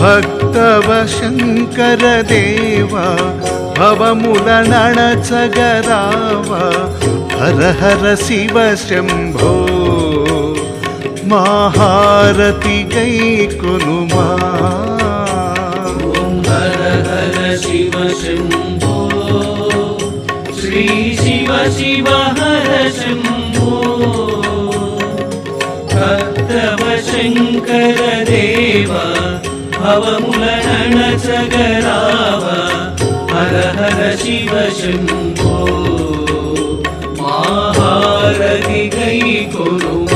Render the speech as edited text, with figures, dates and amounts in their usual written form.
భక్తవ శంకర దేవా భవములనణచగరావా హర హర శివ శంభో మహారతి గై కొనుమా. హర హర శివ శంభో శ్రీ శివ శివ హర శంభో భక్తవ శంకర దేవా భవములనణచగరావా హర హర శివ శంభో మహారతి గై కొనుమా.